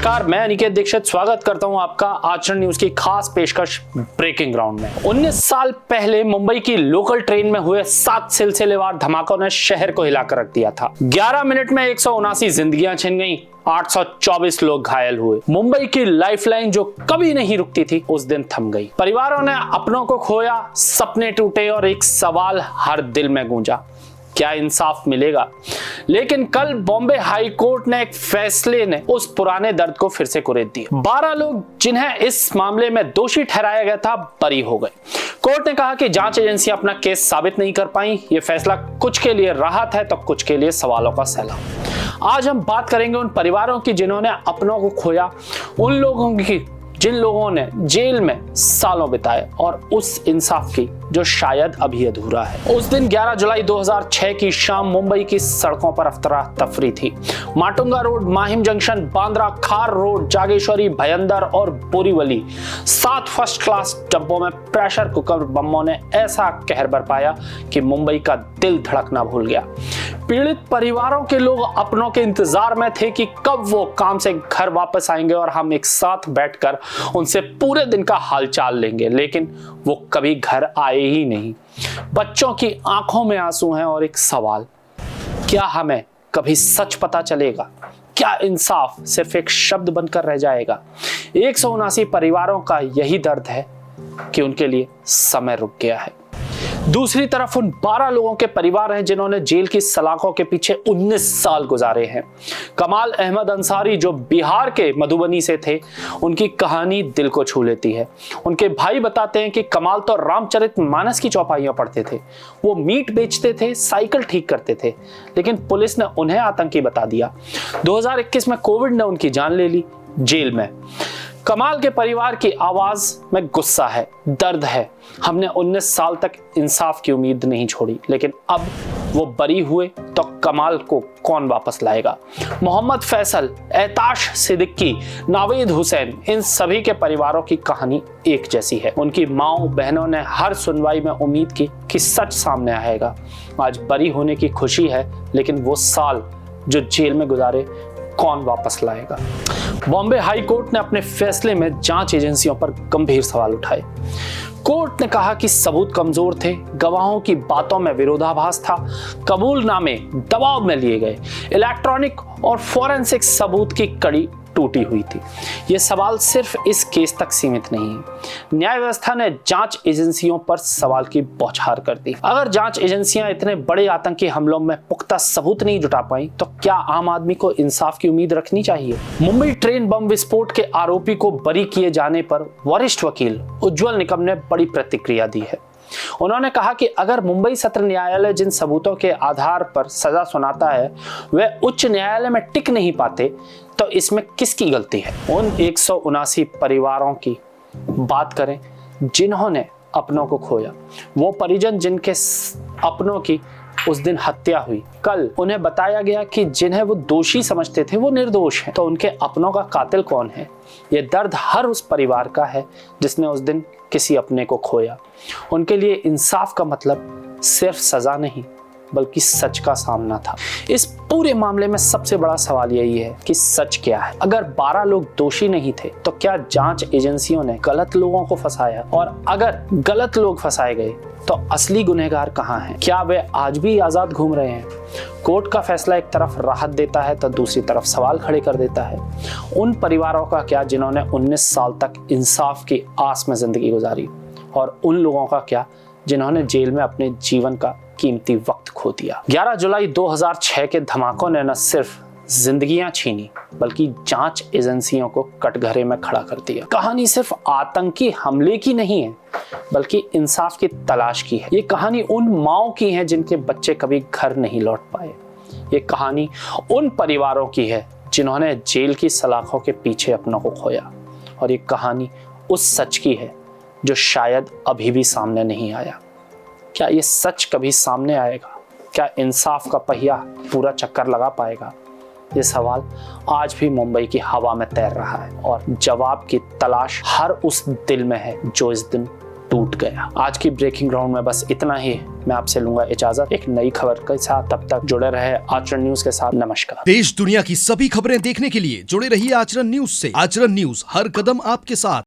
नमस्कार, मैं अनिकेत दीक्षित स्वागत करता हूं आपका आचरण न्यूज की खास पेशकश ब्रेकिंग ग्राउंड में। 19 साल पहले मुंबई की लोकल ट्रेन में हुए 7 सिलसिलेवार धमाकों ने शहर को हिलाकर रख दिया था। 11 मिनट में 179 जिंदगियां छिन गईं, 824 लोग घायल हुए। मुंबई की लाइफलाइन जो कभी नहीं रुकती थी उस दिन थम गई। परिवारों ने अपनों को खोया, सपने टूटे और एक सवाल हर दिल में गूंजा, क्या इंसाफ मिलेगा? लेकिन कल बॉम्बे हाई कोर्ट ने एक फैसले ने उस पुराने दर्द को फिर से कुरेद दिया। 12 लोग जिन्हें इस मामले में दोषी ठहराया गया था बरी हो गए। कोर्ट ने कहा कि जांच एजेंसियां अपना केस साबित नहीं कर पाई। ये फैसला कुछ के लिए राहत है तो कुछ के लिए सवालों का सैलाब। आज हम बात करेंगे उन परिवारों की जिन्होंने अपनों को खोया, उन लोगों की जिन लोगों ने जेल में सालों बिताए और उस इंसाफ की जो शायद अभी अधूरा है। उस दिन 11 जुलाई 2006 की शाम मुंबई की सड़कों पर अफरा तफरी थी। माटुंगा रोड, माहिम जंक्शन, बांद्रा, खार रोड, जागेश्वरी, भयंदर और बोरीवली 7 फर्स्ट क्लास डब्बों में प्रेशर कुकर बमों ने ऐसा कहर बरपाया कि मुंबई का दिल धड़कना भूल गया। पीड़ित परिवारों के लोग अपनों के इंतजार में थे कि कब वो काम से घर वापस आएंगे और हम एक साथ बैठकर उनसे पूरे दिन का हालचाल लेंगे, लेकिन वो कभी घर आए ही नहीं। बच्चों की आंखों में आंसू हैं और एक सवाल, क्या हमें कभी सच पता चलेगा? क्या इंसाफ सिर्फ एक शब्द बनकर रह जाएगा? 179 परिवारों का यही दर्द है कि उनके लिए समय रुक गया है। दूसरी तरफ उन 12 लोगों के परिवार हैं जिन्होंने जेल की सलाखों के पीछे 19 साल गुजारे हैं। कमाल अहमद अंसारी जो बिहार के मधुबनी से थे, उनकी कहानी दिल को छू लेती है। उनके भाई बताते हैं कि कमाल तो रामचरितमानस की चौपाइयां पढ़ते थे, वो मीट बेचते थे, साइकिल ठीक करते थे, लेकिन पुलिस ने उन्हें आतंकी बता दिया। 2021 में कोविड ने उनकी जान ले ली जेल में। कमाल के परिवार की आवाज में गुस्सा है, दर्द है। हमने 19 साल तक इंसाफ की उम्मीद नहीं छोड़ी, लेकिन अब वो बरी हुए तो कमाल को कौन वापस लाएगा? मोहम्मद फैसल, एताश सिद्दीकी, नावेद हुसैन, इन सभी के परिवारों की कहानी एक जैसी है। उनकी माओ बहनों ने हर सुनवाई में उम्मीद की कि सच सामने आएगा। आज बरी होने की खुशी है, लेकिन वो साल जो जेल में गुजारे कौन वापस लाएगा? बॉम्बे हाई कोर्ट ने अपने फैसले में जांच एजेंसियों पर गंभीर सवाल उठाए। कोर्ट ने कहा कि सबूत कमजोर थे, गवाहों की बातों में विरोधाभास था, कबूलनामे दबाव में लिए गए, इलेक्ट्रॉनिक और फॉरेंसिक सबूत की कड़ी टूटी हुई थी। यह सवाल सिर्फ इस केस तक सीमित नहीं है। न्याय व्यवस्था ने जांच एजेंसियों पर सवाल की बौछार कर दी। अगर जांच एजेंसियां इतने बड़े आतंकी हमलों में पुख्ता सबूत नहीं जुटा पाई तो क्या आम आदमी को इंसाफ की उम्मीद रखनी चाहिए? मुंबई ट्रेन बम विस्फोट के आरोपी को बरी किए जाने पर वरिष्ठ वकील उज्जवल निकम ने बड़ी प्रतिक्रिया दी है। उन्होंने कहा कि अगर मुंबई सत्र न्यायालय जिन सबूतों के आधार पर सजा सुनाता है वह उच्च न्यायालय में टिक नहीं पाते तो इसमें किसकी गलती है? उन 179 परिवारों की बात करें जिन्होंने अपनों को खोया, वो परिजन जिनके अपनों की उस दिन हत्या हुई। कल उन्हें बताया गया कि जिन्हें वो दोषी समझते थे वो निर्दोष हैं, तो उनके अपनों का कातिल कौन है? ये दर्द हर उस परिवार का है जिसने उस दिन किसी अपने को खोया। उनके लिए इंसाफ का मतलब सिर्फ सजा नहीं बल्कि सच का सामना था। इस पूरे मामले में सबसे बड़ा सवाल यही है कि सच क्या है? अगर 12 लोग दोषी नहीं थे तो क्या जांच एजेंसियों ने गलत लोगों को फंसाया? और अगर गलत लोग फंसाए गए तो असली गुनहगार कहां हैं? क्या वे आज भी आजाद घूम रहे हैं? कोर्ट का फैसला एक तरफ राहत देता है तो दूसरी तरफ सवाल खड़े कर देता है। उन परिवारों का क्या जिन्होंने 19 साल तक इंसाफ की आस में जिंदगी गुजारी, और उन लोगों का क्या जिन्होंने जेल में अपने जीवन का कीमती वक्त खो दिया? 11 जुलाई 2006 के धमाकों ने न सिर्फ जिंदगियां छीनी बल्कि जांच एजेंसियों को कटघरे में खड़ा कर दिया। कहानी सिर्फ आतंकी हमले की नहीं है बल्कि इंसाफ की तलाश की है। ये कहानी उन माओं की है जिनके बच्चे कभी घर नहीं लौट पाए। ये कहानी उन परिवारों की है जिन्होंने जेल की सलाखों के पीछे अपनों को खोया, और ये कहानी उस सच की है जो शायद अभी भी सामने नहीं आया। क्या ये सच कभी सामने आएगा? क्या इंसाफ का पहिया पूरा चक्कर लगा पाएगा? ये सवाल आज भी मुंबई की हवा में तैर रहा है और जवाब की तलाश हर उस दिल में है जो इस दिन टूट गया। आज की ब्रेकिंग ग्राउंड में बस इतना ही। मैं आपसे लूंगा इजाजत एक नई खबर के साथ। तब तक जुड़े रहे आचरण न्यूज के साथ। नमस्कार। देश दुनिया की सभी खबरें देखने के लिए जुड़े रहिए आचरण न्यूज से। आचरण न्यूज, हर कदम आपके साथ।